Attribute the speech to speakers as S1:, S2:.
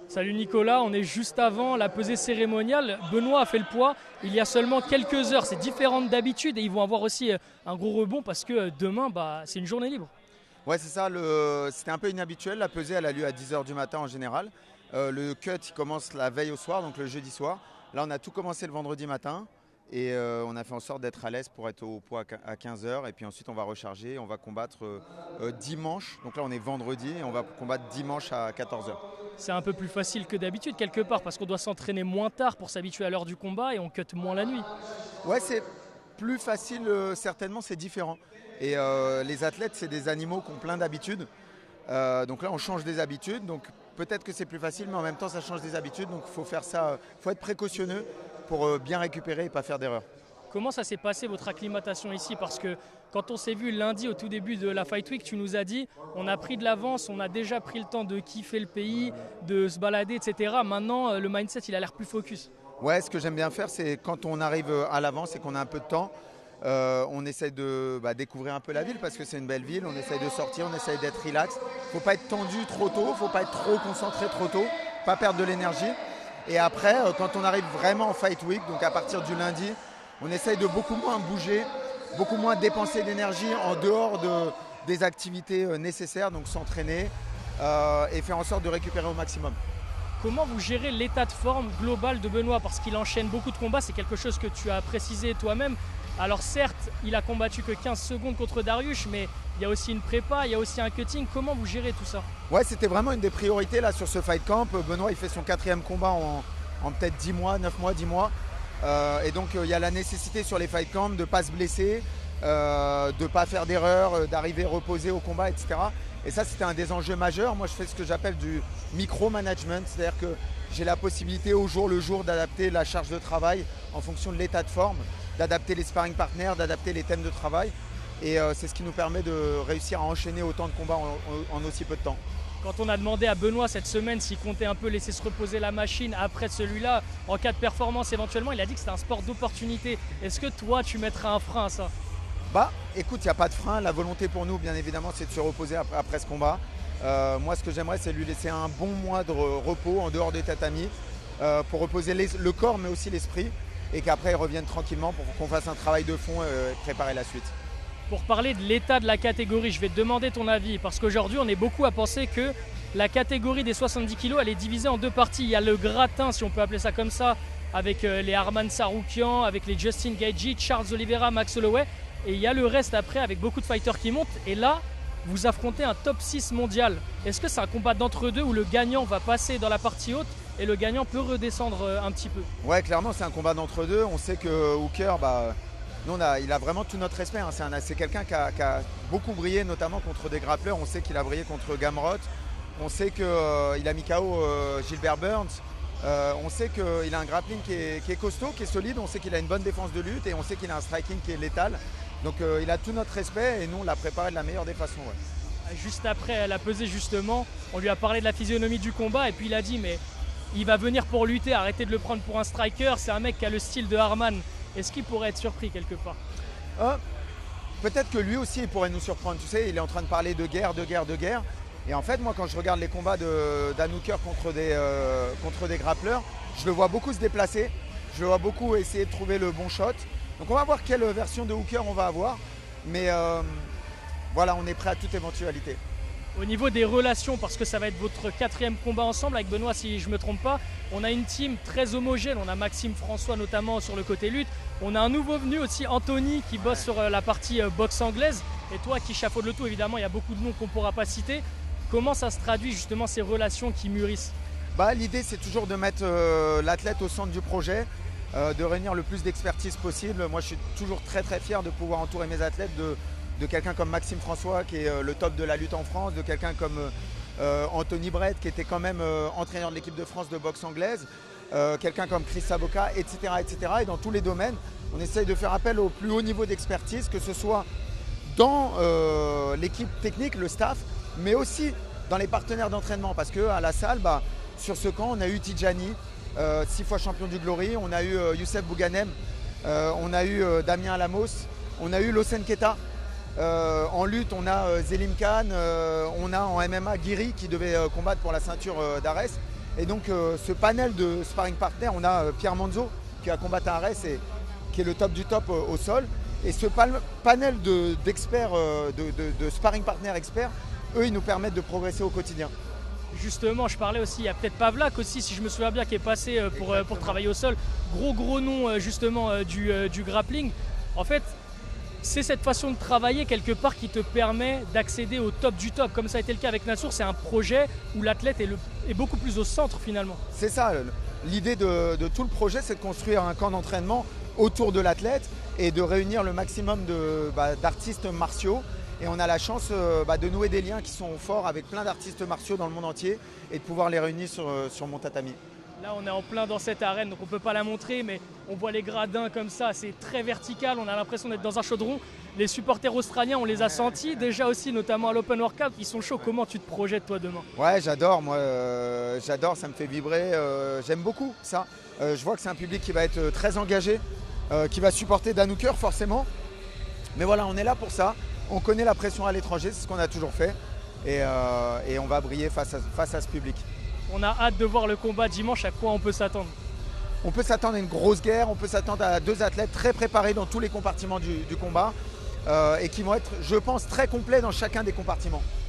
S1: Salut Nicolas, on est juste avant la pesée cérémoniale. Benoît a fait le poids il y a seulement quelques heures. C'est différent d'habitude et ils vont avoir aussi un gros rebond parce que demain, c'est une journée libre.
S2: Ouais, c'est ça. C'était un peu inhabituel. La pesée, elle a lieu à 10h du matin en général. Le cut, il commence la veille au soir, donc le jeudi soir. Là, on a tout commencé le vendredi matin et on a fait en sorte d'être à l'aise pour être au poids à 15h. Et puis ensuite, on va recharger. On va combattre dimanche. Donc là, on est vendredi et on va combattre dimanche à 14h.
S1: C'est un peu plus facile que d'habitude quelque part parce qu'on doit s'entraîner moins tard pour s'habituer à l'heure du combat et on cut moins la nuit.
S2: Ouais, c'est plus facile, certainement, c'est différent. Et les athlètes, c'est des animaux qui ont plein d'habitudes. Donc là, on change des habitudes. Donc peut-être que c'est plus facile, mais en même temps, ça change des habitudes. Donc il faut faire ça, faut être précautionneux pour bien récupérer et ne pas faire d'erreur.
S1: Comment ça s'est passé votre acclimatation ici? Parce que quand on s'est vu lundi au tout début de la Fight Week, tu nous as dit on a pris de l'avance, on a déjà pris le temps de kiffer le pays, de se balader, etc. Maintenant, le mindset, il a l'air plus focus.
S2: Ouais, ce que j'aime bien faire, c'est quand on arrive à l'avance et qu'on a un peu de temps, on essaie de découvrir un peu la ville parce que c'est une belle ville, on essaie de sortir, on essaie d'être relax. Il ne faut pas être tendu trop tôt, il ne faut pas être trop concentré trop tôt, pas perdre de l'énergie. Et après, quand on arrive vraiment en Fight Week, donc à partir du lundi, on essaye de beaucoup moins bouger, beaucoup moins dépenser d'énergie en dehors des activités nécessaires, donc s'entraîner et faire en sorte de récupérer au maximum.
S1: Comment vous gérez l'état de forme global de Benoît? Parce qu'il enchaîne beaucoup de combats, c'est quelque chose que tu as précisé toi-même. Alors certes, il a combattu que 15 secondes contre Dariush, mais il y a aussi une prépa, il y a aussi un cutting. Comment vous gérez tout ça?
S2: Ouais, c'était vraiment une des priorités là sur ce Fight Camp. Benoît, il fait son 4e combat en peut-être 10 mois, 9 mois, 10 mois. Et donc il y a la nécessité sur les fight camps de ne pas se blesser, de ne pas faire d'erreurs, d'arriver reposé au combat, etc. Et ça, c'était un des enjeux majeurs. Moi, je fais ce que j'appelle du micro-management, c'est-à-dire que j'ai la possibilité au jour le jour d'adapter la charge de travail en fonction de l'état de forme, d'adapter les sparring partners, d'adapter les thèmes de travail. Et c'est ce qui nous permet de réussir à enchaîner autant de combats en aussi peu de temps.
S1: Quand on a demandé à Benoît cette semaine s'il comptait un peu laisser se reposer la machine après celui-là, en cas de performance éventuellement, il a dit que c'était un sport d'opportunité. Est-ce que toi, tu mettrais un frein à ça?
S2: Écoute, il n'y a pas de frein. La volonté pour nous, bien évidemment, c'est de se reposer après ce combat. Moi, ce que j'aimerais, c'est lui laisser un bon mois de repos en dehors des tatamis pour reposer le corps, mais aussi l'esprit, et qu'après, il revienne tranquillement pour qu'on fasse un travail de fond et préparer la suite.
S1: Pour parler de l'état de la catégorie, je vais te demander ton avis parce qu'aujourd'hui on est beaucoup à penser que la catégorie des 70 kg elle est divisée en deux parties. Il y a le gratin, si on peut appeler ça comme ça, avec les Arman Saroukian, avec les Justin Gaethje, Charles Oliveira, Max Holloway, et il y a le reste après avec beaucoup de fighters qui montent. Et là, vous affrontez un top 6 mondial. Est-ce que c'est un combat d'entre-deux où le gagnant va passer dans la partie haute et le gagnant peut redescendre un petit peu?
S2: Ouais, clairement, c'est un combat d'entre-deux. On sait que Hooker, nous, il a vraiment tout notre respect. Hein. C'est quelqu'un qui a beaucoup brillé, notamment contre des grappleurs. On sait qu'il a brillé contre Gamrot. On sait qu'il a mis KO Gilbert Burns. On sait qu'il a un grappling qui est costaud, qui est solide. On sait qu'il a une bonne défense de lutte et on sait qu'il a un striking qui est létal. Donc il a tout notre respect et nous, on l'a préparé de la meilleure des façons. Ouais.
S1: Juste après la pesée, justement, on lui a parlé de la physionomie du combat et puis il a dit mais il va venir pour lutter, arrêtez de le prendre pour un striker. C'est un mec qui a le style de Arman. Est-ce qu'il pourrait être surpris quelque part?
S2: Peut-être que lui aussi il pourrait nous surprendre. Tu sais, il est en train de parler de guerre. Et en fait, moi, quand je regarde les combats d'Dan Hooker contre des grappleurs, je le vois beaucoup se déplacer. Je le vois beaucoup essayer de trouver le bon shot. Donc on va voir quelle version de Hooker on va avoir. Mais voilà, on est prêt à toute éventualité.
S1: Au niveau des relations, parce que ça va être votre 4e combat ensemble avec Benoît si je ne me trompe pas, on a une team très homogène, on a Maxime François notamment sur le côté lutte, on a un nouveau venu aussi, Anthony, qui bosse sur la partie boxe anglaise, et toi qui chapeaute le tout, évidemment il y a beaucoup de noms qu'on ne pourra pas citer. Comment ça se traduit justement ces relations qui mûrissent?
S2: L'idée c'est toujours de mettre l'athlète au centre du projet, de réunir le plus d'expertise possible. Moi je suis toujours très très fier de pouvoir entourer mes athlètes de quelqu'un comme Maxime François qui est le top de la lutte en France, de quelqu'un comme Anthony Brett qui était quand même entraîneur de l'équipe de France de boxe anglaise, quelqu'un comme Chris Saboka, etc., etc. Et dans tous les domaines, on essaye de faire appel au plus haut niveau d'expertise, que ce soit dans l'équipe technique, le staff, mais aussi dans les partenaires d'entraînement. Parce qu'à la salle, sur ce camp, on a eu Tidjani, 6 fois champion du Glory, on a eu Youssef Bouganem, on a eu Damien Alamos, on a eu Losen Keta. En lutte, on a Zelim Khan, on a en MMA Guiri qui devait combattre pour la ceinture d'Arès. Et donc ce panel de sparring partner, on a Pierre Manzo qui a combattu à Arès et qui est le top du top au sol. Et ce panel d'experts, de sparring partner experts, eux, ils nous permettent de progresser au quotidien.
S1: Justement, je parlais aussi, il y a peut-être Pavlak aussi, si je me souviens bien, qui est passé pour travailler au sol. Gros nom justement du grappling. En fait, c'est cette façon de travailler quelque part qui te permet d'accéder au top du top. Comme ça a été le cas avec Nassour, c'est un projet où l'athlète est beaucoup plus au centre finalement.
S2: C'est ça, l'idée de tout le projet, c'est de construire un camp d'entraînement autour de l'athlète et de réunir le maximum d'artistes martiaux. Et on a la chance de nouer des liens qui sont forts avec plein d'artistes martiaux dans le monde entier et de pouvoir les réunir sur mon tatami.
S1: Là, on est en plein dans cette arène, donc on ne peut pas la montrer, mais on voit les gradins comme ça, c'est très vertical, on a l'impression d'être dans un chaudron. Les supporters australiens, on les a sentis déjà aussi, notamment à l'Open Workout, ils sont chauds. Comment tu te projettes toi demain?
S2: Ouais, j'adore, moi, j'adore, ça me fait vibrer, j'aime beaucoup ça. Je vois que c'est un public qui va être très engagé, qui va supporter Danouker forcément. Mais voilà, on est là pour ça, on connaît la pression à l'étranger, c'est ce qu'on a toujours fait. Et on va briller face à ce public.
S1: On a hâte de voir le combat dimanche, à quoi on peut s'attendre?
S2: On peut s'attendre à une grosse guerre, on peut s'attendre à deux athlètes très préparés dans tous les compartiments du combat et qui vont être, je pense, très complets dans chacun des compartiments.